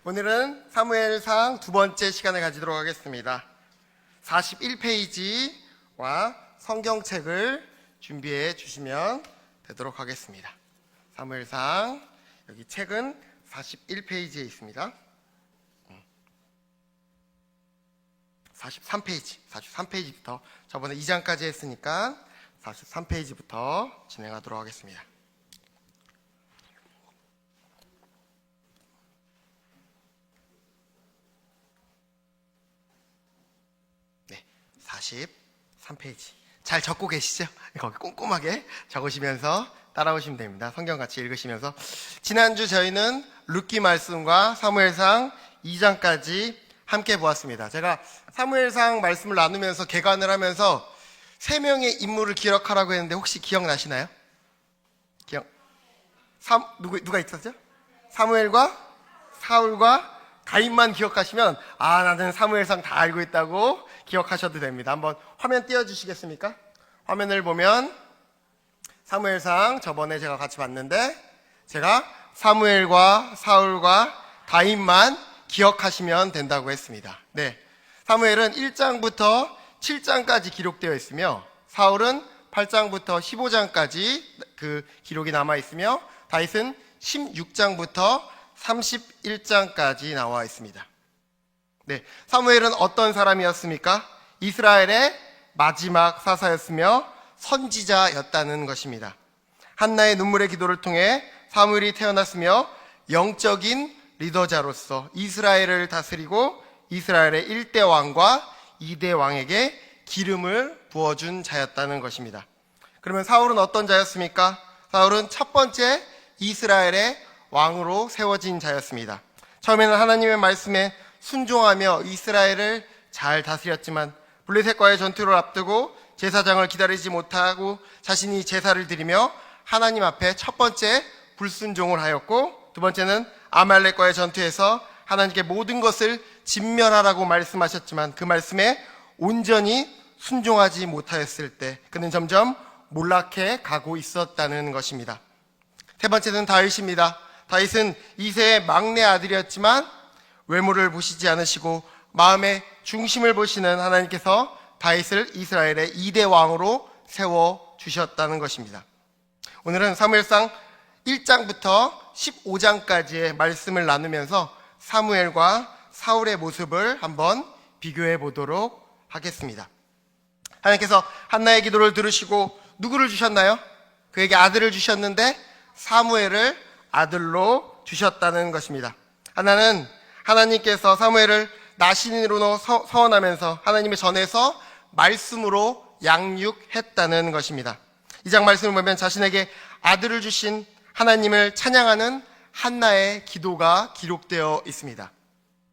오늘은 사무엘상 두 번째 시간을 가지도록 하겠습니다. 41페이지와 성경책을 준비해 주시면 되도록 하겠습니다. 사무엘상 여기 책은 41페이지에 있습니다. 43페이지부터 저번에 2장까지 했으니까 43페이지부터 진행하도록 하겠습니다. 네, 43페이지 잘 적고 계시죠? 거기 꼼꼼하게 적으시면서 따라오시면 됩니다. 성경 같이 읽으시면서. 지난주 저희는 룻기 말씀과 사무엘상 2장까지 함께 보았습니다. 제가 사무엘상 말씀을 나누면서 개관을 하면서 3명의 인물을 기억하라고 했는데 혹시 기억나시나요? 누가 있었죠? 사무엘과 사울과 다윗만 기억하시면 나는 사무엘상 다 알고 있다고 기억하셔도 됩니다. 한번 화면 띄워주시겠습니까? 화면을 보면 사무엘상 저번에 제가 같이 봤는데 제가 사무엘과 사울과 다윗만 기억하시면 된다고 했습니다. 네, 사무엘은 1장부터 7장까지 기록되어 있으며 사울은 8장부터 15장까지 그 기록이 남아 있으며 다윗은 16장부터 31장까지 나와 있습니다. 네, 사무엘은 어떤 사람이었습니까? 이스라엘의 마지막 사사였으며 선지자였다는 것입니다. 한나의 눈물의 기도를 통해 사무엘이 태어났으며 영적인 리더자로서 이스라엘을 다스리고 이스라엘의 1대 왕과 2대 왕에게 기름을 부어준 자였다는 것입니다. 그러면 사울은 어떤 자였습니까? 사울은 첫 번째 이스라엘의 왕으로 세워진 자였습니다. 처음에는 하나님의 말씀에 순종하며 이스라엘을 잘 다스렸지만 블레셋과의 전투를 앞두고 제사장을 기다리지 못하고 자신이 제사를 드리며 하나님 앞에 첫 번째 불순종을 하였고, 두 번째는 아말렉과의 전투에서 하나님께 모든 것을 진멸하라고 말씀하셨지만 그 말씀에 온전히 순종하지 못하였을 때 그는 점점 몰락해 가고 있었다는 것입니다. 세 번째는 다윗입니다. 다윗은 이새의 막내 아들이었지만 외모를 보시지 않으시고 마음의 중심을 보시는 하나님께서 다윗을 이스라엘의 2대 왕으로 세워주셨다는 것입니다. 오늘은 사무엘상 1장부터 15장까지의 말씀을 나누면서 사무엘과 사울의 모습을 한번 비교해 보도록 하겠습니다. 하나님께서 한나의 기도를 들으시고 누구를 주셨나요? 그에게 아들을 주셨는데 사무엘을 아들로 주셨다는 것입니다. 한나는 하나님께서 사무엘을 나신으로 서원하면서 하나님의 전에서 말씀으로 양육했다는 것입니다. 이 장 말씀을 보면 자신에게 아들을 주신 하나님을 찬양하는 한나의 기도가 기록되어 있습니다.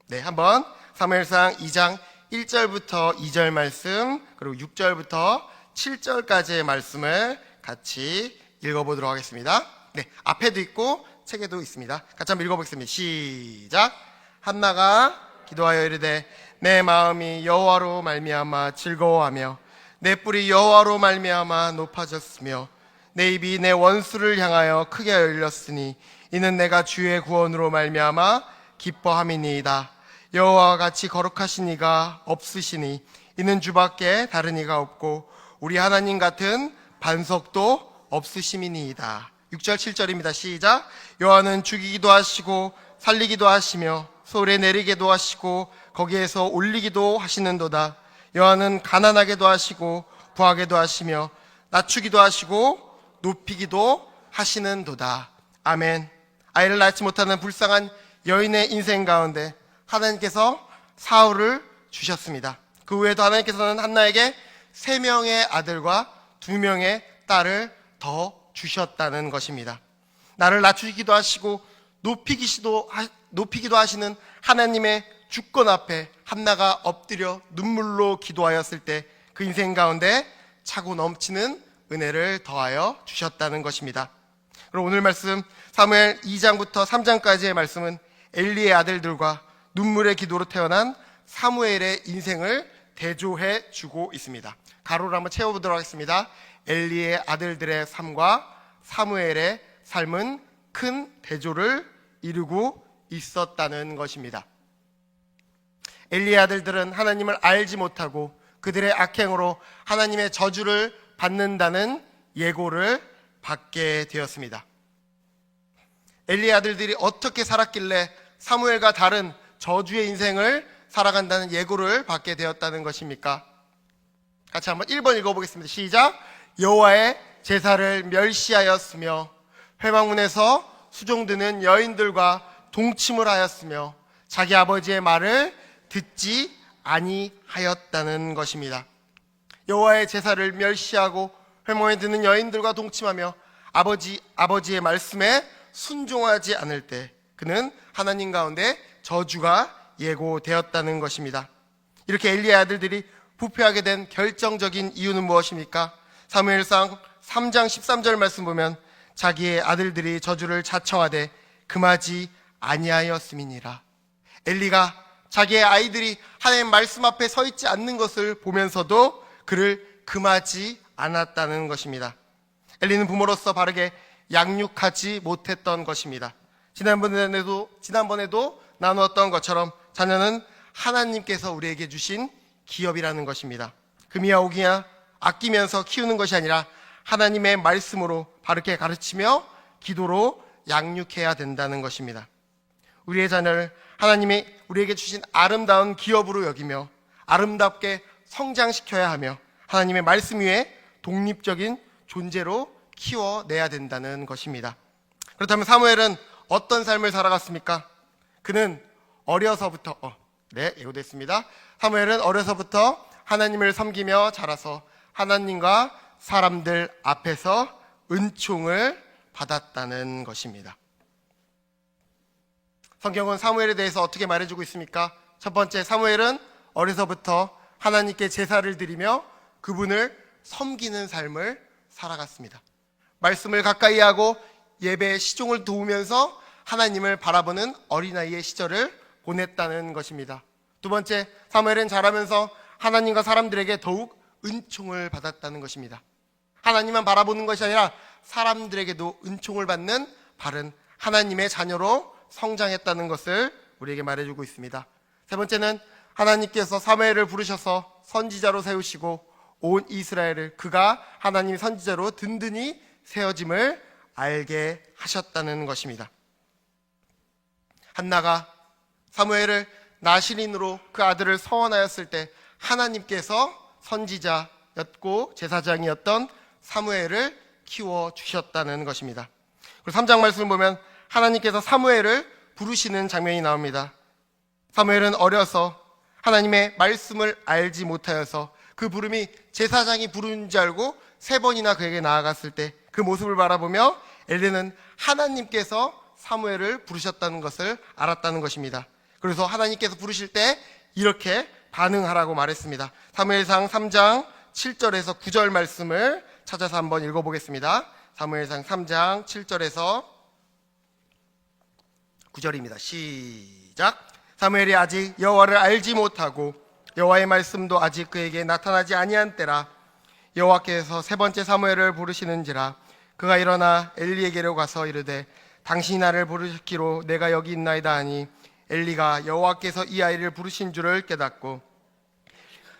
네, 한번 사무엘상 2장 1절부터 2절 말씀, 그리고 6절부터 7절까지의 말씀을 같이 읽어보도록 하겠습니다. 네, 앞에도 있고 책에도 있습니다. 같이 한번 읽어보겠습니다. 시작. 한나가 기도하여 이르되 내 마음이 여호와로 말미암아 즐거워하며 내 뿔이 여호와로 말미암아 높아졌으며 내 입이 내 원수를 향하여 크게 열렸으니 이는 내가 주의 구원으로 말미암아 기뻐함이니이다. 여호와와 같이 거룩하신 이가 없으시니 이는 주밖에 다른 이가 없고 우리 하나님 같은 반석도 없으심이니이다. 6절 7절입니다. 시작. 여호와는 죽이기도 하시고 살리기도 하시며 소울에 내리게도 하시고 거기에서 올리기도 하시는도다. 여호와는 가난하게도 하시고 부하게도 하시며 낮추기도 하시고 높이기도 하시는도다. 아멘. 아이를 낳지 못하는 불쌍한 여인의 인생 가운데 하나님께서 사울을 주셨습니다. 그 후에도 하나님께서는 한나에게 3명의 아들과 2명의 딸을 더 주셨다는 것입니다. 나를 낮추기도 하시고 높이기도 하시는 하나님의 주권 앞에 한나가 엎드려 눈물로 기도하였을 때 그 인생 가운데 차고 넘치는 은혜를 더하여 주셨다는 것입니다. 그럼 오늘 말씀 사무엘 2장부터 3장까지의 말씀은 엘리의 아들들과 눈물의 기도로 태어난 사무엘의 인생을 대조해 주고 있습니다. 가로를 한번 채워보도록 하겠습니다. 엘리의 아들들의 삶과 사무엘의 삶은 큰 대조를 이루고 있었다는 것입니다. 엘리의 아들들은 하나님을 알지 못하고 그들의 악행으로 하나님의 저주를 받는다는 예고를 받게 되었습니다. 엘리의 아들들이 어떻게 살았길래 사무엘과 다른 저주의 인생을 살아간다는 예고를 받게 되었다는 것입니까? 같이 한번 1번 읽어보겠습니다. 시작. 여호와의 제사를 멸시하였으며 회막문에서 수종드는 여인들과 동침을 하였으며 자기 아버지의 말을 듣지 아니하였다는 것입니다. 여호와의 제사를 멸시하고 회막에 드는 여인들과 동침하며 아버지의 말씀에 순종하지 않을 때 그는 하나님 가운데 저주가 예고되었다는 것입니다. 이렇게 엘리의 아들들이 부패하게 된 결정적인 이유는 무엇입니까? 사무엘상 3장 13절 말씀 보면 자기의 아들들이 저주를 자청하되 금하지 아니하였음이니라. 엘리가 자기의 아이들이 하나님의 말씀 앞에 서 있지 않는 것을 보면서도 그를 금하지 않았다는 것입니다. 엘리는 부모로서 바르게 양육하지 못했던 것입니다. 지난번에도 나누었던 것처럼 자녀는 하나님께서 우리에게 주신 기업이라는 것입니다. 금이야 오기야 아끼면서 키우는 것이 아니라 하나님의 말씀으로 바르게 가르치며 기도로 양육해야 된다는 것입니다. 우리의 자녀를 하나님이 우리에게 주신 아름다운 기업으로 여기며 아름답게 성장시켜야 하며 하나님의 말씀 위에 독립적인 존재로 키워내야 된다는 것입니다. 그렇다면 사무엘은 어떤 삶을 살아갔습니까? 그는 어려서부터 예고됐습니다. 사무엘은 어려서부터 하나님을 섬기며 자라서 하나님과 사람들 앞에서 은총을 받았다는 것입니다. 성경은 사무엘에 대해서 어떻게 말해주고 있습니까? 첫 번째, 사무엘은 어려서부터 하나님께 제사를 드리며 그분을 섬기는 삶을 살아갔습니다. 말씀을 가까이 하고 예배 시종을 도우면서 하나님을 바라보는 어린아이의 시절을 보냈다는 것입니다. 두 번째, 사무엘은 자라면서 하나님과 사람들에게 더욱 은총을 받았다는 것입니다. 하나님만 바라보는 것이 아니라 사람들에게도 은총을 받는 바른 하나님의 자녀로 성장했다는 것을 우리에게 말해주고 있습니다. 세 번째는 하나님께서 사무엘을 부르셔서 선지자로 세우시고 온 이스라엘을 그가 하나님의 선지자로 든든히 세워짐을 알게 하셨다는 것입니다. 한나가 사무엘을 나실인으로 그 아들을 서원하였을 때 하나님께서 선지자였고 제사장이었던 사무엘을 키워주셨다는 것입니다. 그리고 3장 말씀을 보면 하나님께서 사무엘을 부르시는 장면이 나옵니다. 사무엘은 어려서 하나님의 말씀을 알지 못하여서 그 부름이 제사장이 부르는 줄 알고 3번이나 그에게 나아갔을 때 그 모습을 바라보며 엘리는 하나님께서 사무엘을 부르셨다는 것을 알았다는 것입니다. 그래서 하나님께서 부르실 때 이렇게 반응하라고 말했습니다. 사무엘상 3장 7절에서 9절 말씀을 찾아서 한번 읽어보겠습니다. 사무엘상 3장 7절에서 9절입니다. 시작. 사무엘이 아직 여호와를 알지 못하고 여호와의 말씀도 아직 그에게 나타나지 아니한 때라. 여호와께서 세 번째 사무엘을 부르시는지라. 그가 일어나 엘리에게로 가서 이르되 당신이 나를 부르셨기로 내가 여기 있나이다 하니 엘리가 여호와께서 이 아이를 부르신 줄을 깨닫고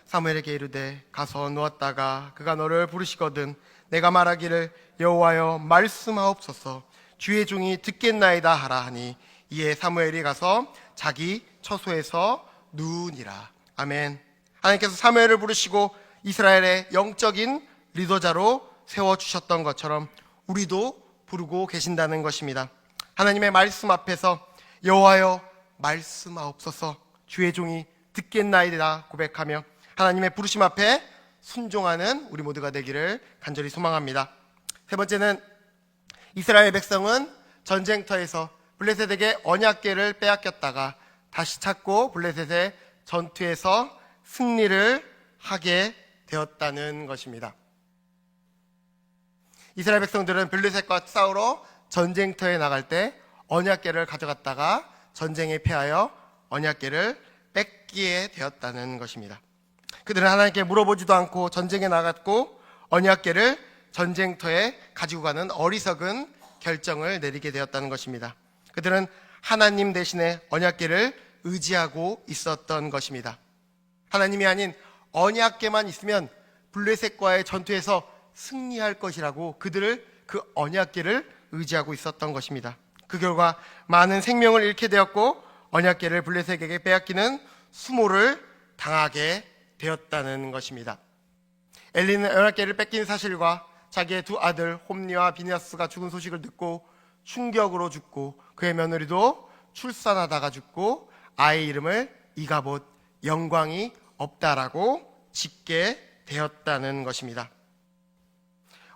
사무엘에게 이르되 가서 누웠다가 그가 너를 부르시거든 내가 말하기를 여호와여 말씀하옵소서 주의 종이 듣겠나이다 하라 하니 이에 사무엘이 가서 자기 처소에서 누우니라. 아멘. 하나님께서 사무엘을 부르시고 이스라엘의 영적인 리더자로 세워주셨던 것처럼 우리도 부르고 계신다는 것입니다. 하나님의 말씀 앞에서 여호와여 말씀하옵소서 주의 종이 듣겠나이다 고백하며 하나님의 부르심 앞에 순종하는 우리 모두가 되기를 간절히 소망합니다. 세 번째는 이스라엘 백성은 전쟁터에서 블레셋에게 언약궤를 빼앗겼다가 다시 찾고 블레셋의 전투에서 승리를 하게 되었다는 것입니다. 이스라엘 백성들은 블레셋과 싸우러 전쟁터에 나갈 때 언약궤를 가져갔다가 전쟁에 패하여 언약궤를 뺏기게 되었다는 것입니다. 그들은 하나님께 물어보지도 않고 전쟁에 나갔고 언약궤를 전쟁터에 가지고 가는 어리석은 결정을 내리게 되었다는 것입니다. 그들은 하나님 대신에 언약궤를 의지하고 있었던 것입니다. 하나님이 아닌 언약궤만 있으면 블레셋과의 전투에서 승리할 것이라고 그들을 그 언약궤를 의지하고 있었던 것입니다. 그 결과 많은 생명을 잃게 되었고 언약궤를 블레셋에게 빼앗기는 수모를 당하게 되었다는 것입니다. 엘리는 언약궤를 뺏긴 사실과 자기의 두 아들 홈니와 비느하스가 죽은 소식을 듣고 충격으로 죽고 그의 며느리도 출산하다가 죽고 아이의 이름을 이가봇, 영광이 없다라고 짓게 되었다는 것입니다.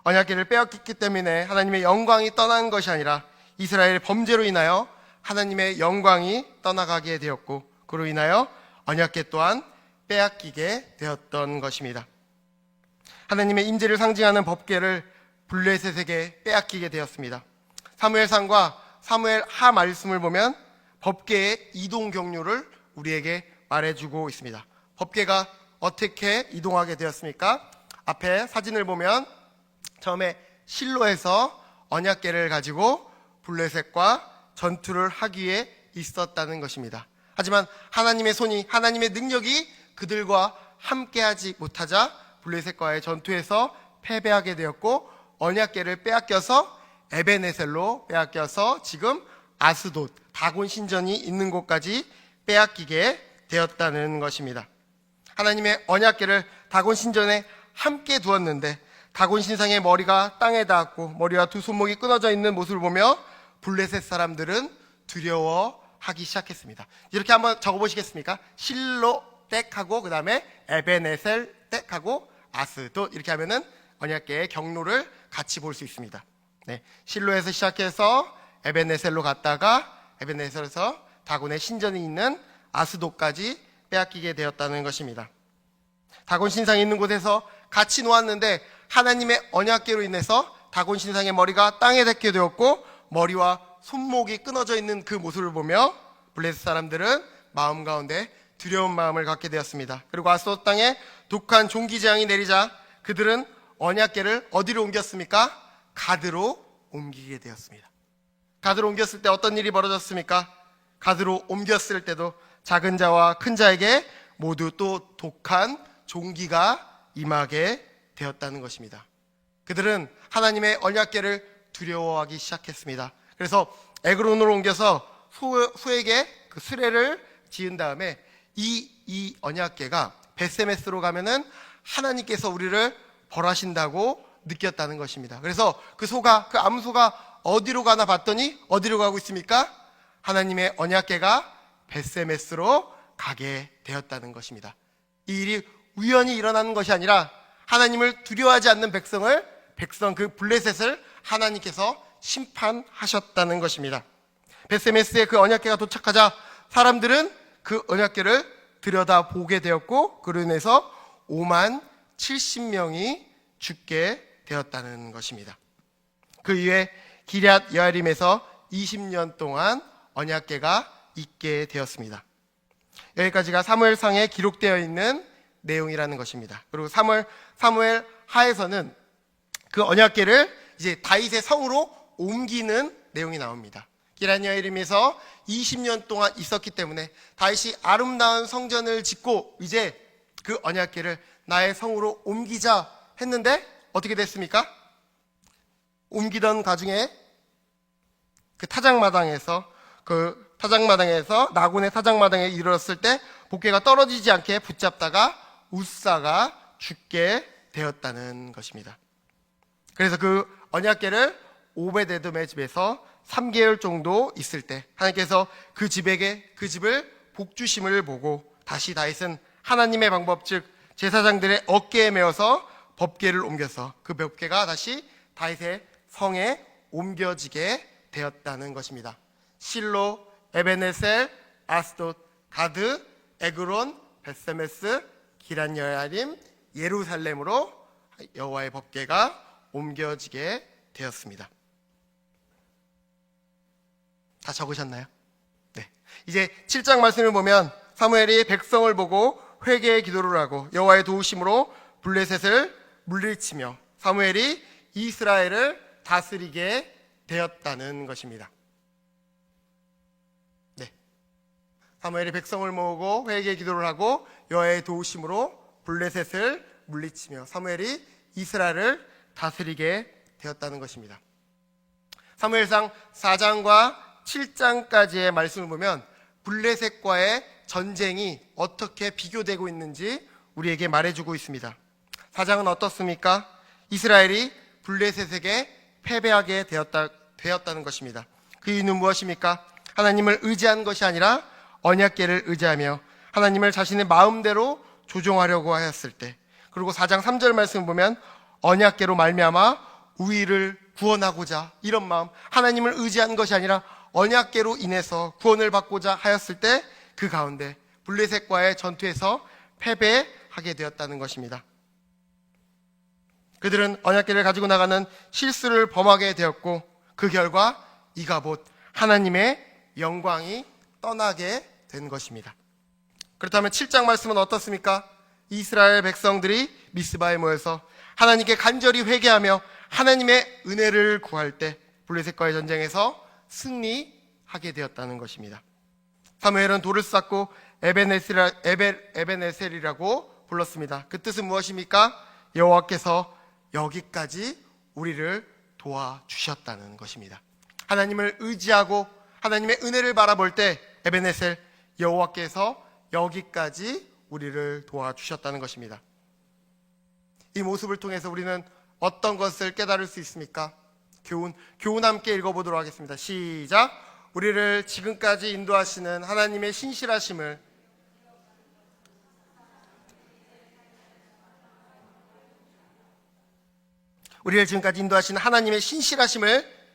언약궤를 빼앗겼기 때문에 하나님의 영광이 떠난 것이 아니라 이스라엘의 범죄로 인하여 하나님의 영광이 떠나가게 되었고 그로 인하여 언약궤 또한 빼앗기게 되었던 것입니다. 하나님의 임재를 상징하는 법궤를 블레셋에게 빼앗기게 되었습니다. 사무엘상과 사무엘하 말씀을 보면 법궤의 이동 경로를 우리에게 말해주고 있습니다. 법궤가 어떻게 이동하게 되었습니까? 앞에 사진을 보면 처음에 실로에서 언약궤를 가지고 블레셋과 전투를 하기 위해 있었다는 것입니다. 하지만 하나님의 손이, 하나님의 능력이 그들과 함께하지 못하자 블레셋과의 전투에서 패배하게 되었고 언약궤를 빼앗겨서 에베네셀로 빼앗겨서 지금 아스돗, 다곤 신전이 있는 곳까지 빼앗기게 되었다는 것입니다. 하나님의 언약궤를 다곤 신전에 함께 두었는데 다곤 신상의 머리가 땅에 닿았고 머리와 두 손목이 끊어져 있는 모습을 보며 블레셋 사람들은 두려워하기 시작했습니다. 이렇게 한번 적어보시겠습니까? 실로 땡하고 그 다음에 에베네셀 땡하고 아스돗 이렇게 하면은 언약궤의 경로를 같이 볼 수 있습니다. 네, 실로에서 시작해서 에베네셀로 갔다가 에베네셀에서 다곤의 신전이 있는 아스돗까지 빼앗기게 되었다는 것입니다. 다곤 신상이 있는 곳에서 같이 놓았는데 하나님의 언약궤로 인해서 다곤 신상의 머리가 땅에 닿게 되었고 머리와 손목이 끊어져 있는 그 모습을 보며 블레셋 사람들은 마음 가운데 두려운 마음을 갖게 되었습니다. 그리고 아스돗 땅에 독한 종기 재앙이 내리자 그들은 언약궤를 어디로 옮겼습니까? 가드로 옮기게 되었습니다. 가드로 옮겼을 때 어떤 일이 벌어졌습니까? 가드로 옮겼을 때도 작은 자와 큰 자에게 모두 또 독한 종기가 임하게 되었다는 것입니다. 그들은 하나님의 언약궤를 두려워하기 시작했습니다. 그래서 에그론으로 옮겨서 후에게 그 수레를 지은 다음에 이 언약궤가 벳세메스로 가면은 하나님께서 우리를 벌하신다고 느꼈다는 것입니다. 그래서 그 암소가 어디로 가나 봤더니 어디로 가고 있습니까? 하나님의 언약궤가 벳세메스로 가게 되었다는 것입니다. 이 일이 우연히 일어나는 것이 아니라 하나님을 두려워하지 않는 백성 그 블레셋을 하나님께서 심판하셨다는 것입니다. 벳세메스에 그 언약궤가 도착하자 사람들은 그 언약궤를 들여다보게 되었고 그로 인해서 5만 70명이 죽게 되었다는 것입니다. 그 이후에 기럇 여아림에서 20년 동안 언약궤가 있게 되었습니다. 여기까지가 사무엘상에 기록되어 있는 내용이라는 것입니다. 그리고 사무엘 하에서는 그 언약궤를 이제 다윗의 성으로 옮기는 내용이 나옵니다. 기럇 여아림에서 20년 동안 있었기 때문에 다윗이 아름다운 성전을 짓고 이제 그 언약궤를 나의 성으로 옮기자 했는데 어떻게 됐습니까? 옮기던 가중에 그 타작마당에서 나곤의 타작마당에 이르렀을 때 복궤가 떨어지지 않게 붙잡다가 우사가 죽게 되었다는 것입니다. 그래서 그 언약궤를 오베데돔의 집에서 3개월 정도 있을 때 하나님께서 그 집을 복주심을 보고 다시 다윗은 하나님의 방법 즉 제사장들의 어깨에 메어서 법궤를 옮겨서 그 법궤가 다시 다윗의 성에 옮겨지게 되었다는 것입니다. 실로, 에베네셀, 아스돗, 가드, 에그론, 벳세메스, 기럇 여아림, 예루살렘으로 여호와의 법궤가 옮겨지게 되었습니다. 다 적으셨나요? 네. 이제 7장 말씀을 보면 사무엘이 백성을 보고 회개의 기도를 하고 여호와의 도우심으로 블레셋을 물리치며 사무엘이 이스라엘을 다스리게 되었다는 것입니다. 사무엘이 백성을 모으고 회개 기도를 하고 여호와의 도우심으로 블레셋을 물리치며 사무엘이 이스라엘을 다스리게 되었다는 것입니다. 사무엘상 4장과 7장까지의 말씀을 보면 블레셋과의 전쟁이 어떻게 비교되고 있는지 우리에게 말해주고 있습니다. 4장은 어떻습니까? 이스라엘이 블레셋에게 패배하게 되었다는 것입니다. 그 이유는 무엇입니까? 하나님을 의지한 것이 아니라 언약궤를 의지하며 하나님을 자신의 마음대로 조종하려고 하였을 때, 그리고 4장 3절 말씀을 보면 언약궤로 말미암아 우리를 구원하고자, 이런 마음, 하나님을 의지한 것이 아니라 언약궤로 인해서 구원을 받고자 하였을 때 그 가운데 블레셋과의 전투에서 패배하게 되었다는 것입니다. 그들은 언약궤를 가지고 나가는 실수를 범하게 되었고 그 결과 이가봇, 하나님의 영광이 떠나게 된 것입니다. 그렇다면 7장 말씀은 어떻습니까? 이스라엘 백성들이 미스바에 모여서 하나님께 간절히 회개하며 하나님의 은혜를 구할 때 블레셋과의 전쟁에서 승리하게 되었다는 것입니다. 사무엘은 돌을 쌓고 에벤에셀이라고 불렀습니다. 그 뜻은 무엇입니까? 여호와께서 여기까지 우리를 도와주셨다는 것입니다. 하나님을 의지하고 하나님의 은혜를 바라볼 때 에벤에셀, 여호와께서 여기까지 우리를 도와주셨다는 것입니다. 이 모습을 통해서 우리는 어떤 것을 깨달을 수 있습니까? 교훈 함께 읽어보도록 하겠습니다. 시작. 우리를 지금까지 인도하시는 하나님의 신실하심을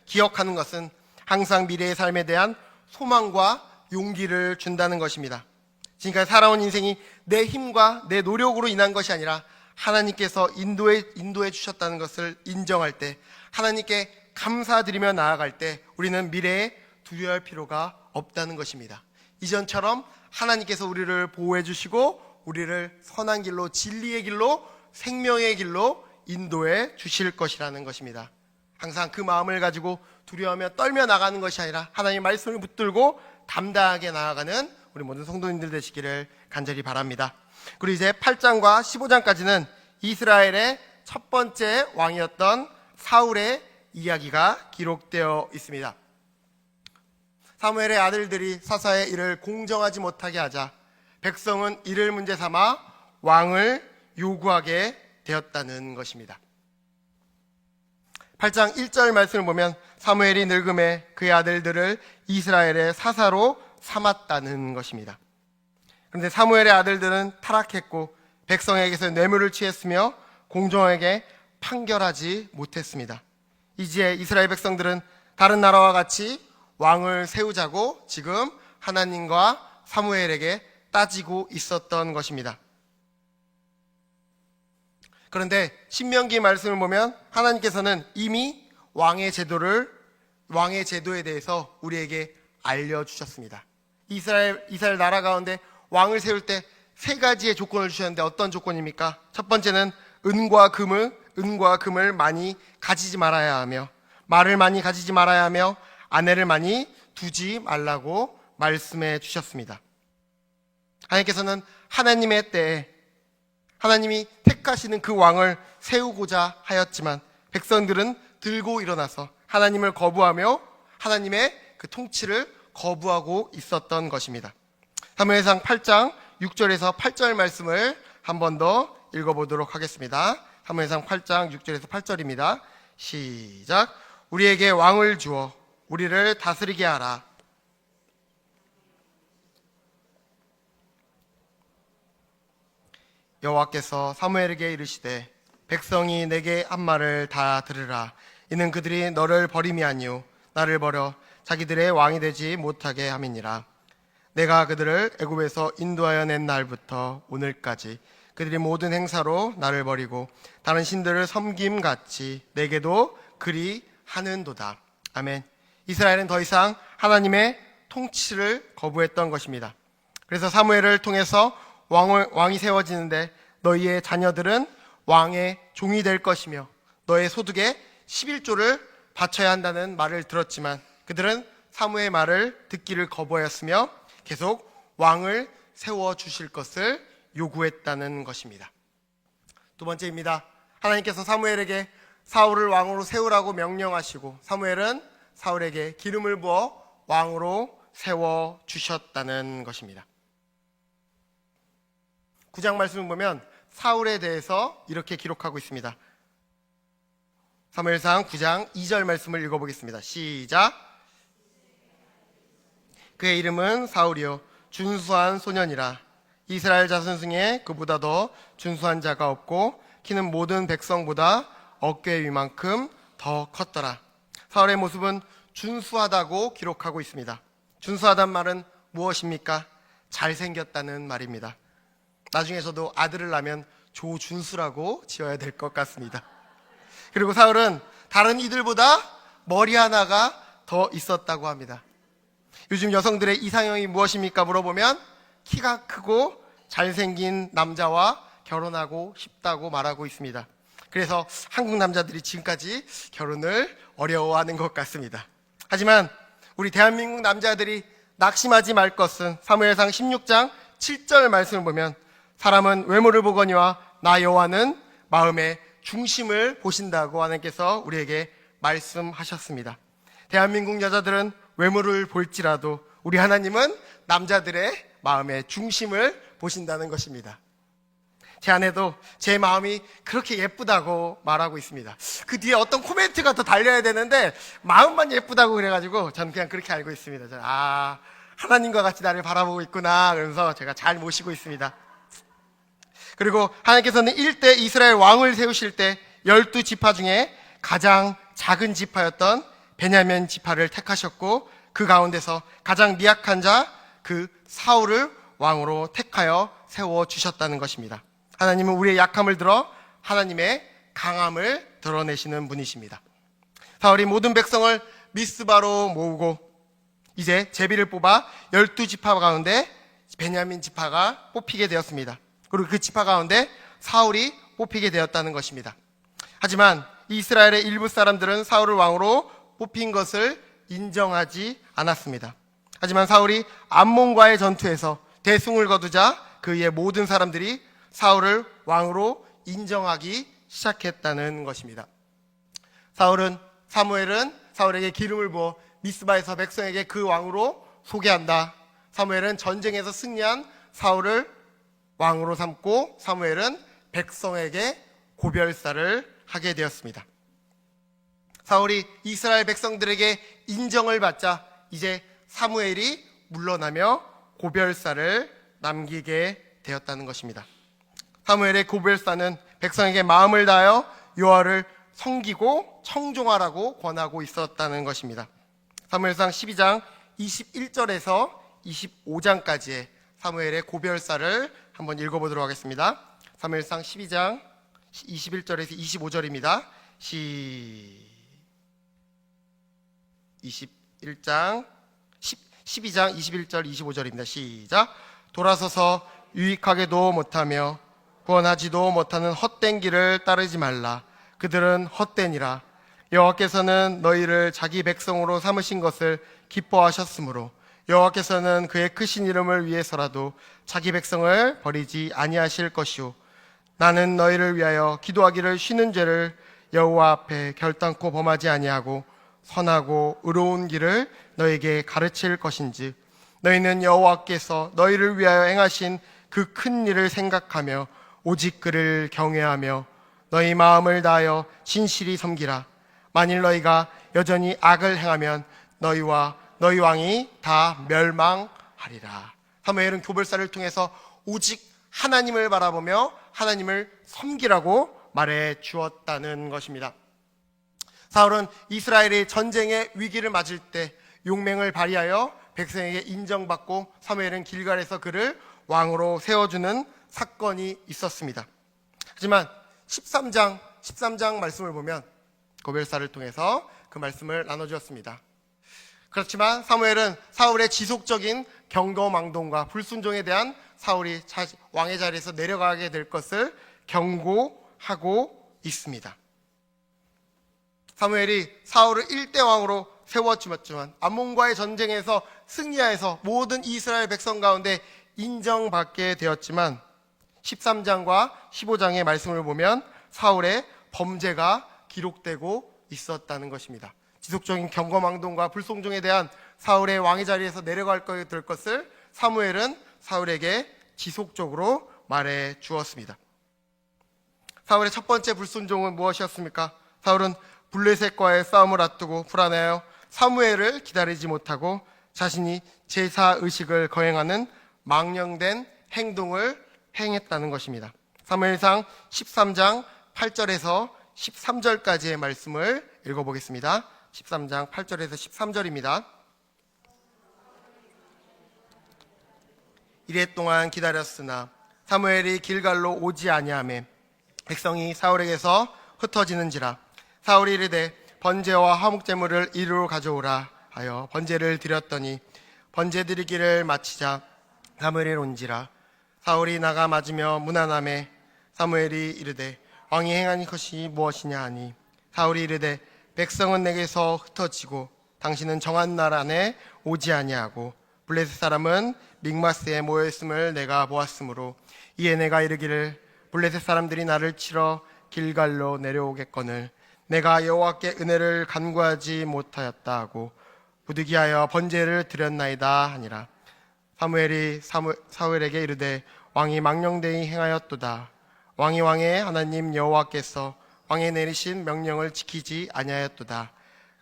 기억하는 것은 항상 미래의 삶에 대한 소망과 용기를 준다는 것입니다. 지금까지 살아온 인생이 내 힘과 내 노력으로 인한 것이 아니라 하나님께서 인도해 주셨다는 것을 인정할 때, 하나님께 감사드리며 나아갈 때 우리는 미래에 두려워할 필요가 없다는 것입니다. 이전처럼 하나님께서 우리를 보호해 주시고 우리를 선한 길로, 진리의 길로, 생명의 길로 인도해 주실 것이라는 것입니다. 항상 그 마음을 가지고 두려워하며 떨며 나가는 것이 아니라 하나님의 말씀을 붙들고 담대하게 나아가는 우리 모든 성도님들 되시기를 간절히 바랍니다. 그리고 이제 8장과 15장까지는 이스라엘의 첫 번째 왕이었던 사울의 이야기가 기록되어 있습니다. 사무엘의 아들들이 사사의 일을 공정하지 못하게 하자 백성은 이를 문제 삼아 왕을 요구하게 되었다는 것입니다. 8장 1절 말씀을 보면 사무엘이 늙음에 그의 아들들을 이스라엘의 사사로 삼았다는 것입니다. 그런데 사무엘의 아들들은 타락했고 백성에게서 뇌물을 취했으며 공정하게 판결하지 못했습니다. 이제 이스라엘 백성들은 다른 나라와 같이 왕을 세우자고 지금 하나님과 사무엘에게 따지고 있었던 것입니다. 그런데 신명기 말씀을 보면 하나님께서는 이미 왕의 제도에 대해서 우리에게 알려주셨습니다. 이스라엘 나라 가운데 왕을 세울 때 세 가지의 조건을 주셨는데 어떤 조건입니까? 첫 번째는 은과 금을 많이 가지지 말아야 하며, 말을 많이 가지지 말아야 하며, 아내를 많이 두지 말라고 말씀해 주셨습니다. 하나님께서는 하나님의 때에 하나님이 택하시는 그 왕을 세우고자 하였지만 백성들은 들고 일어나서 하나님을 거부하며 하나님의 그 통치를 거부하고 있었던 것입니다. 사무엘상 8장 6절에서 8절 말씀을 한 번 더 읽어보도록 하겠습니다. 사무엘상 8장 6절에서 8절입니다. 시작. 우리에게 왕을 주어 우리를 다스리게 하라. 여호와께서 사무엘에게 이르시되 백성이 내게 한 말을 다 들으라. 이는 그들이 너를 버림이 아니요 나를 버려 자기들의 왕이 되지 못하게 함이니라. 내가 그들을 애굽에서 인도하여 낸 날부터 오늘까지 그들이 모든 행사로 나를 버리고 다른 신들을 섬김같이 내게도 그리 하는도다. 아멘. 이스라엘은 더 이상 하나님의 통치를 거부했던 것입니다. 그래서 사무엘을 통해서 왕이 세워지는데 너희의 자녀들은 왕의 종이 될 것이며 너의 소득의 11조를 바쳐야 한다는 말을 들었지만 그들은 사무의 말을 듣기를 거부하였으며 계속 왕을 세워주실 것을 요구했다는 것입니다. 두 번째입니다. 하나님께서 사무엘에게 사울을 왕으로 세우라고 명령하시고 사무엘은 사울에게 기름을 부어 왕으로 세워주셨다는 것입니다. 9장 말씀을 보면 사울에 대해서 이렇게 기록하고 있습니다. 사무엘상 9장 2절 말씀을 읽어보겠습니다. 시작. 그의 이름은 사울이요 준수한 소년이라. 이스라엘 자손 중에 그보다 더 준수한 자가 없고 키는 모든 백성보다 어깨 위만큼 더 컸더라. 사울의 모습은 준수하다고 기록하고 있습니다. 준수하단 말은 무엇입니까? 잘생겼다는 말입니다. 나중에 저도 아들을 낳으면 조준수라고 지어야 될 것 같습니다. 그리고 사울은 다른 이들보다 머리 하나가 더 있었다고 합니다. 요즘 여성들의 이상형이 무엇입니까? 물어보면 키가 크고 잘생긴 남자와 결혼하고 싶다고 말하고 있습니다. 그래서 한국 남자들이 지금까지 결혼을 어려워하는 것 같습니다. 하지만 우리 대한민국 남자들이 낙심하지 말 것은 사무엘상 16장 7절 말씀을 보면 사람은 외모를 보거니와 나 여호와는 마음의 중심을 보신다고 하나님께서 우리에게 말씀하셨습니다. 대한민국 여자들은 외모를 볼지라도 우리 하나님은 남자들의 마음의 중심을 보신다는 것입니다. 제 아내도 제 마음이 그렇게 예쁘다고 말하고 있습니다. 그 뒤에 어떤 코멘트가 더 달려야 되는데 마음만 예쁘다고 그래가지고 저는 그냥 그렇게 알고 있습니다. 저는 하나님과 같이 나를 바라보고 있구나 그러면서 제가 잘 모시고 있습니다. 그리고 하나님께서는 1대 이스라엘 왕을 세우실 때 12지파 중에 가장 작은 지파였던 베냐민 지파를 택하셨고 그 가운데서 가장 미약한 자 그 사울을 왕으로 택하여 세워주셨다는 것입니다. 하나님은 우리의 약함을 들어 하나님의 강함을 드러내시는 분이십니다. 사울이 모든 백성을 미스바로 모으고 이제 제비를 뽑아 12지파 가운데 베냐민 지파가 뽑히게 되었습니다. 그리고 그 지파 가운데 사울이 뽑히게 되었다는 것입니다. 하지만 이스라엘의 일부 사람들은 사울을 왕으로 뽑힌 것을 인정하지 않았습니다. 하지만 사울이 암몬과의 전투에서 대승을 거두자 그의 모든 사람들이 사울을 왕으로 인정하기 시작했다는 것입니다. 사무엘은 사울에게 기름을 부어 미스바에서 백성에게 그 왕으로 소개한다. 사무엘은 전쟁에서 승리한 사울을 왕으로 삼고 사무엘은 백성에게 고별사를 하게 되었습니다. 사울이 이스라엘 백성들에게 인정을 받자 이제 사무엘이 물러나며 고별사를 남기게 되었다는 것입니다. 사무엘의 고별사는 백성에게 마음을 다하여 여호와를 섬기고 청종하라고 권하고 있었다는 것입니다. 사무엘상 12장 21절에서 25장까지의 사무엘의 고별사를 한번 읽어보도록 하겠습니다. 사무엘상 12장 21절에서 25절입니다. 12장 21절 25절입니다. 시작. 돌아서서 유익하게도 못하며 구원하지도 못하는 헛된 길을 따르지 말라. 그들은 헛되니라. 여호와께서는 너희를 자기 백성으로 삼으신 것을 기뻐하셨으므로 여호와께서는 그의 크신 이름을 위해서라도 자기 백성을 버리지 아니하실 것이요 나는 너희를 위하여 기도하기를 쉬는 죄를 여호와 앞에 결단코 범하지 아니하고 선하고 의로운 길을 너희에게 가르칠 것인지 너희는 여호와께서 너희를 위하여 행하신 그 큰 일을 생각하며 오직 그를 경외하며 너희 마음을 다하여 진실히 섬기라. 만일 너희가 여전히 악을 행하면 너희와 너희 왕이 다 멸망하리라. 사무엘은 고별사를 통해서 오직 하나님을 바라보며 하나님을 섬기라고 말해 주었다는 것입니다. 사울은 이스라엘이 전쟁의 위기를 맞을 때 용맹을 발휘하여 백성에게 인정받고 사무엘은 길갈에서 그를 왕으로 세워주는 사건이 있었습니다. 하지만 13장 말씀을 보면 고별사를 통해서 그 말씀을 나눠주었습니다. 그렇지만 사무엘은 사울의 지속적인 경거망동과 불순종에 대한 사울이 왕의 자리에서 내려가게 될 것을 경고하고 있습니다. 사무엘이 사울을 1대 왕으로 세웠지만 암몬과의 전쟁에서 승리하여서 모든 이스라엘 백성 가운데 인정받게 되었지만 13장과 15장의 말씀을 보면 사울의 범죄가 기록되고 있었다는 것입니다. 지속적인 경거망동과 불순종에 대한 사울의 왕의 자리에서 내려갈 될 것을 사무엘은 사울에게 지속적으로 말해 주었습니다. 사울의 첫 번째 불순종은 무엇이었습니까? 사울은 블레셋과의 싸움을 앞두고 불안해하여 사무엘을 기다리지 못하고 자신이 제사의식을 거행하는 망령된 행동을 행했다는 것입니다. 사무엘상 13장 8절에서 13절까지의 말씀을 읽어보겠습니다. 13장 8절에서 13절입니다. 이레 동안 기다렸으나 사무엘이 길갈로 오지 아니하매 백성이 사울에게서 흩어지는지라. 사울이 이르되 번제와 화목제물을 이리로 가져오라 하여 번제를 드렸더니 번제 드리기를 마치자 사무엘이 온지라. 사울이 나가 맞으며 무난함에 사무엘이 이르되 왕이 행한 것이 무엇이냐 하니 사울이 이르되 백성은 내게서 흩어지고 당신은 정한 날 안에 오지 아니하고 블레셋 사람은 믹마스에 모여있음을 내가 보았으므로 이에 내가 이르기를 블레셋 사람들이 나를 치러 길갈로 내려오겠거늘 내가 여호와께 은혜를 간구하지 못하였다 하고 부득이하여 번제를 드렸나이다 하니라. 사무엘이 사울에게 이르되 왕이 망령되이 행하였도다. 왕이 왕의 하나님 여호와께서 왕에 내리신 명령을 지키지 아니하였도다.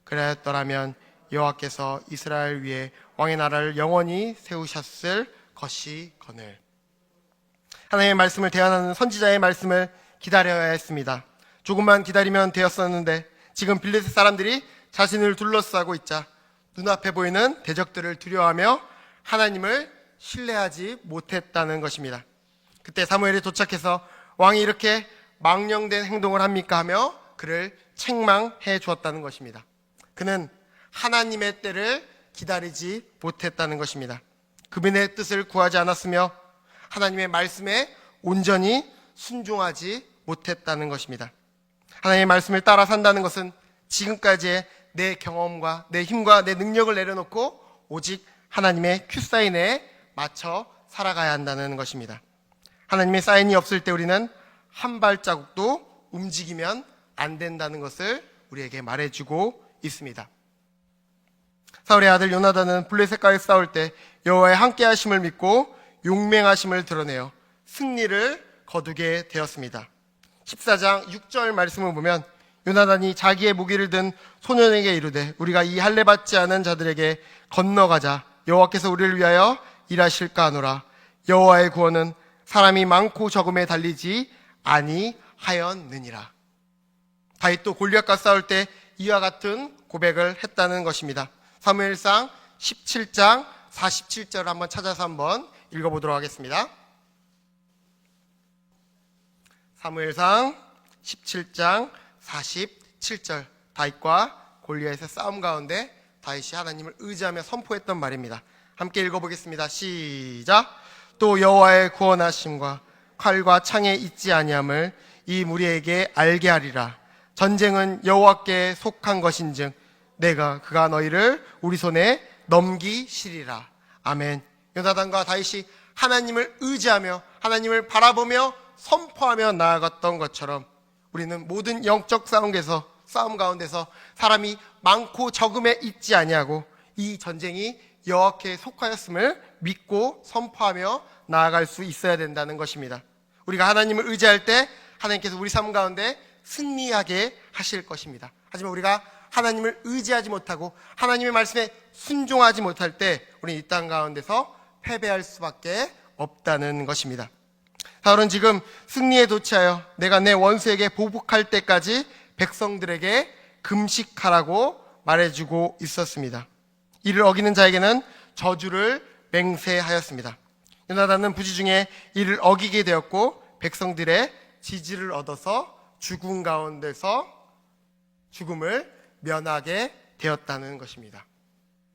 그러했더라면 여호와께서 이스라엘 위에 왕의 나라를 영원히 세우셨을 것이거늘. 하나님의 말씀을 대언하는 선지자의 말씀을 기다려야 했습니다. 조금만 기다리면 되었었는데 지금 블레셋 사람들이 자신을 둘러싸고 있자 눈앞에 보이는 대적들을 두려워하며 하나님을 신뢰하지 못했다는 것입니다. 그때 사무엘이 도착해서 왕이 이렇게 망령된 행동을 합니까 하며 그를 책망해 주었다는 것입니다. 그는 하나님의 때를 기다리지 못했다는 것입니다. 그분의 뜻을 구하지 않았으며 하나님의 말씀에 온전히 순종하지 못했다는 것입니다. 하나님의 말씀을 따라 산다는 것은 지금까지의 내 경험과 내 힘과 내 능력을 내려놓고 오직 하나님의 큐사인에 맞춰 살아가야 한다는 것입니다. 하나님의 사인이 없을 때 우리는 한 발자국도 움직이면 안 된다는 것을 우리에게 말해주고 있습니다. 사울의 아들 요나단은 블레셋과의 싸울 때 여호와의 함께하심을 믿고 용맹하심을 드러내어 승리를 거두게 되었습니다. 14장 6절 말씀을 보면 요나단이 자기의 무기를 든 소년에게 이르되 우리가 이 할례 받지 않은 자들에게 건너가자. 여호와께서 우리를 위하여 일하실까 하노라. 여호와의 구원은 사람이 많고 적음에 달리지 아니하였느니라. 다윗도 골리앗과 싸울 때 이와 같은 고백을 했다는 것입니다. 사무엘상 17장 47절을 한번 찾아서 한번 읽어보도록 하겠습니다. 사무엘상 17장 47절, 다윗과 골리앗의 싸움 가운데 다윗이 하나님을 의지하며 선포했던 말입니다. 함께 읽어보겠습니다. 시작. 또 여호와의 구원하심과 칼과 창에 있지 아니함을 이 무리에게 알게 하리라. 전쟁은 여호와께 속한 것인즉 그가 너희를 우리 손에 넘기시리라. 아멘. 요나단과 다윗이 하나님을 의지하며 하나님을 바라보며 선포하며 나아갔던 것처럼 우리는 모든 영적 싸움 가운데서 사람이 많고 적음에 있지 아니하고 이 전쟁이 여호와께 속하였음을 믿고 선포하며 나아갈 수 있어야 된다는 것입니다. 우리가 하나님을 의지할 때 하나님께서 우리 삶 가운데 승리하게 하실 것입니다. 하지만 우리가 하나님을 의지하지 못하고 하나님의 말씀에 순종하지 못할 때 우리는 이 땅 가운데서 패배할 수밖에 없다는 것입니다. 사울은 지금 승리에 도취하여 내가 내 원수에게 보복할 때까지 백성들에게 금식하라고 말해주고 있었습니다. 이를 어기는 자에게는 저주를 맹세하였습니다. 요나단은 부지 중에 이를 어기게 되었고 백성들의 지지를 얻어서 죽음 가운데서 죽음을 면하게 되었다는 것입니다.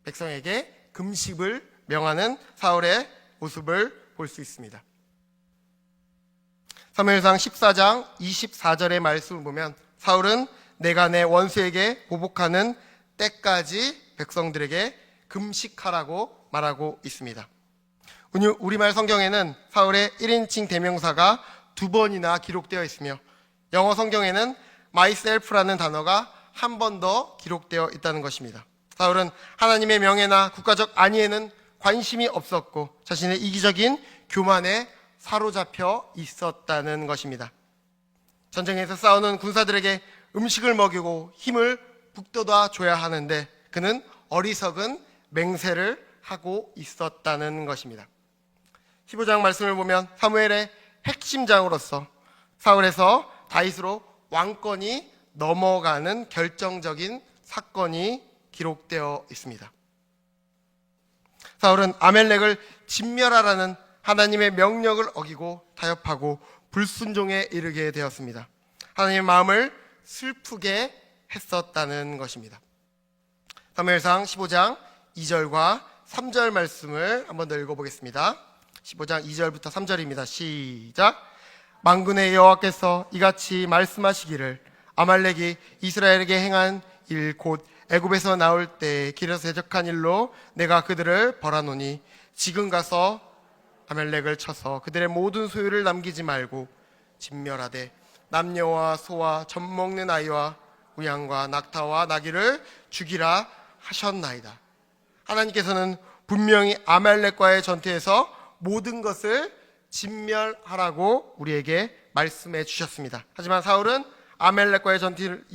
백성에게 금식을 명하는 사울의 모습을 볼 수 있습니다. 사무엘상 14장 24절의 말씀을 보면 사울은 내가 내 원수에게 보복하는 때까지 백성들에게 금식하라고 말하고 있습니다. 우리말 성경에는 사울의 1인칭 대명사가 2번이나 기록되어 있으며 영어 성경에는 myself라는 단어가 한 번 더 기록되어 있다는 것입니다. 사울은 하나님의 명예나 국가적 안위에는 관심이 없었고 자신의 이기적인 교만에 사로잡혀 있었다는 것입니다. 전쟁에서 싸우는 군사들에게 음식을 먹이고 힘을 북돋아 줘야 하는데 그는 어리석은 맹세를 하고 있었다는 것입니다. 15장 말씀을 보면 사무엘의 핵심장으로서 사울에서 다윗으로 왕권이 넘어가는 결정적인 사건이 기록되어 있습니다. 사울은 아멜렉을 진멸하라는 하나님의 명령을 어기고 타협하고 불순종에 이르게 되었습니다. 하나님의 마음을 슬프게 했었다는 것입니다. 사무엘상 15장 2절과 3절 말씀을 한번 더 읽어보겠습니다. 15장 2절부터 3절입니다. 시작. 만군의 여호와께서 이같이 말씀하시기를 아말렉이 이스라엘에게 행한 일 곧 애굽에서 나올 때 길에서 대적한 일로 내가 그들을 벌하노니 지금 가서 아말렉을 쳐서 그들의 모든 소유를 남기지 말고 진멸하되 남녀와 소와 젖 먹는 아이와 우양과 낙타와 나귀를 죽이라 하셨나이다. 하나님께서는 분명히 아말렉과의 전투에서 모든 것을 진멸하라고 우리에게 말씀해 주셨습니다. 하지만 사울은 아말렉과의 전투를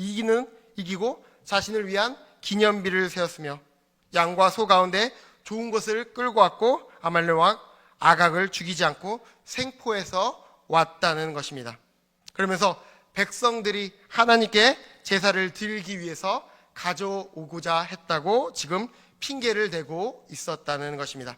이기고 자신을 위한 기념비를 세웠으며 양과 소 가운데 좋은 것을 끌고 왔고 아말렉 왕 아각을 죽이지 않고 생포해서 왔다는 것입니다. 그러면서 백성들이 하나님께 제사를 드리기 위해서 가져오고자 했다고 지금 핑계를 대고 있었다는 것입니다.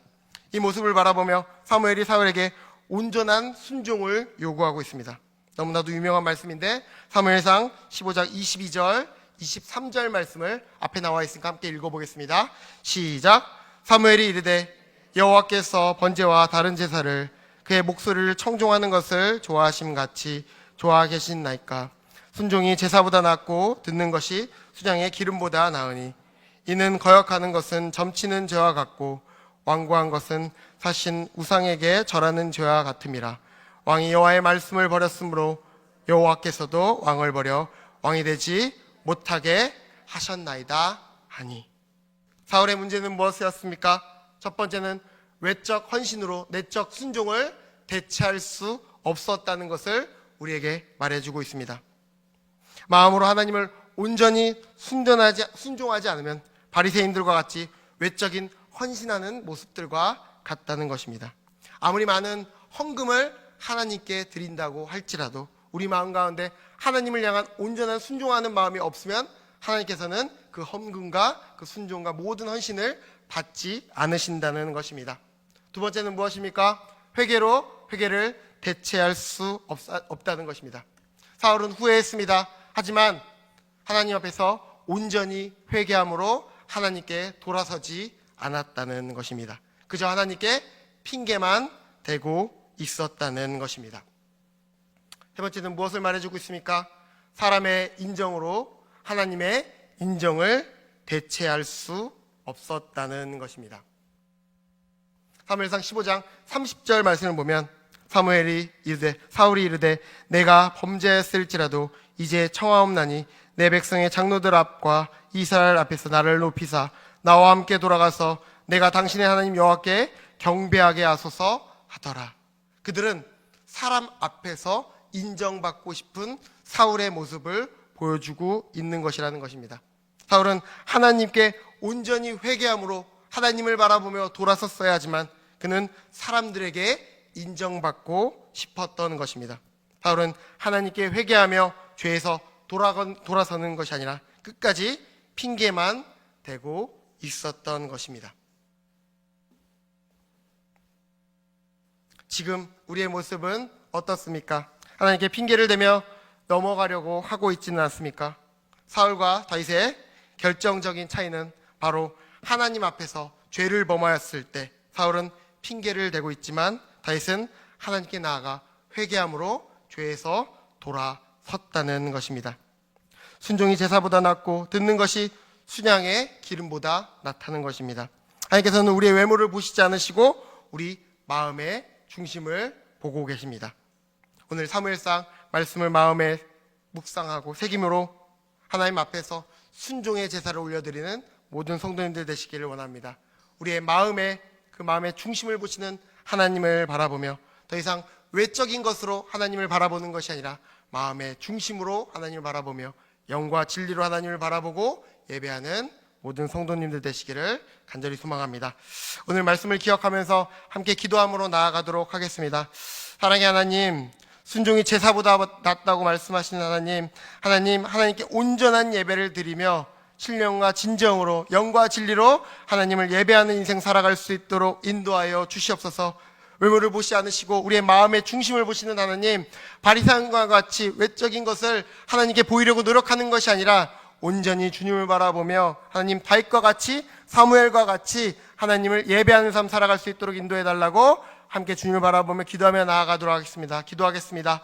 이 모습을 바라보며 사무엘이 사울에게 온전한 순종을 요구하고 있습니다. 너무나도 유명한 말씀인데 사무엘상 15장 22절 23절 말씀을 앞에 나와 있으니까 함께 읽어보겠습니다. 시작. 사무엘이 이르되 여호와께서 번제와 다른 제사를 그의 목소리를 청종하는 것을 좋아하심같이 좋아 계신나이까. 순종이 제사보다 낫고 듣는 것이 수장의 기름보다 나으니 이는 거역하는 것은 점치는 죄와 같고 완고한 것은 사신 우상에게 절하는 죄와 같음이라. 왕이 여호와의 말씀을 버렸으므로 여호와께서도 왕을 버려 왕이 되지 못하게 하셨나이다 하니. 사울의 문제는 무엇이었습니까? 첫 번째는 외적 헌신으로 내적 순종을 대체할 수 없었다는 것을 우리에게 말해주고 있습니다. 마음으로 하나님을 온전히 순종하지 않으면 바리새인들과 같이 외적인 헌신하는 모습들과 같다는 것입니다. 아무리 많은 헌금을 하나님께 드린다고 할지라도 우리 마음 가운데 하나님을 향한 온전한 순종하는 마음이 없으면 하나님께서는 그 헌금과 그 순종과 모든 헌신을 받지 않으신다는 것입니다. 두 번째는 무엇입니까? 회개를 대체할 수 없다는 것입니다. 사울은 후회했습니다. 하지만 하나님 앞에서 온전히 회개함으로 하나님께 돌아서지 않았다는 것입니다. 그저 하나님께 핑계만 대고 있었다는 것입니다. 세 번째는 무엇을 말해주고 있습니까? 사람의 인정으로 하나님의 인정을 대체할 수 없었다는 것입니다. 사무엘상 15장 30절 말씀을 보면 사울이 이르되 내가 범죄했을지라도 이제 청하옵나니 내 백성의 장로들 앞과 이스라엘 앞에서 나를 높이사 나와 함께 돌아가서 내가 당신의 하나님 여호와께 경배하게 하소서 하더라. 그들은 사람 앞에서 인정받고 싶은 사울의 모습을 보여주고 있는 것이라는 것입니다. 사울은 하나님께 온전히 회개함으로 하나님을 바라보며 돌아섰어야 하지만 그는 사람들에게 인정받고 싶었던 것입니다. 사울은 하나님께 회개하며 죄에서 돌아서는 것이 아니라 끝까지 핑계만 대고 있었던 것입니다. 지금 우리의 모습은 어떻습니까? 하나님께 핑계를 대며 넘어가려고 하고 있지는 않습니까? 사울과 다윗의 결정적인 차이는 바로 하나님 앞에서 죄를 범하였을 때 사울은 핑계를 대고 있지만 다윗은 하나님께 나아가 회개함으로 죄에서 돌아섰다는 것입니다. 순종이 제사보다 낫고 듣는 것이 순양의 기름보다 낫다는 것입니다. 하나님께서는 우리의 외모를 보시지 않으시고 우리 마음의 중심을 보고 계십니다. 오늘 사무엘상 말씀을 마음에 묵상하고 새김으로 하나님 앞에서 순종의 제사를 올려드리는 모든 성도님들 되시기를 원합니다. 우리의 그 마음의 중심을 보시는 하나님을 바라보며 더 이상 외적인 것으로 하나님을 바라보는 것이 아니라 마음의 중심으로 하나님을 바라보며 영과 진리로 하나님을 바라보고 예배하는 모든 성도님들 되시기를 간절히 소망합니다. 오늘 말씀을 기억하면서 함께 기도함으로 나아가도록 하겠습니다. 사랑의 하나님, 순종이 제사보다 낫다고 말씀하시는 하나님께 온전한 예배를 드리며 신령과 진정으로 영과 진리로 하나님을 예배하는 인생 살아갈 수 있도록 인도하여 주시옵소서. 외모를 보시 않으시고 우리의 마음의 중심을 보시는 하나님, 바리새인과 같이 외적인 것을 하나님께 보이려고 노력하는 것이 아니라 온전히 주님을 바라보며 하나님 다윗과 같이 사무엘과 같이 하나님을 예배하는 삶 살아갈 수 있도록 인도해달라고 함께 주님을 바라보며 기도하며 나아가도록 하겠습니다. 기도하겠습니다.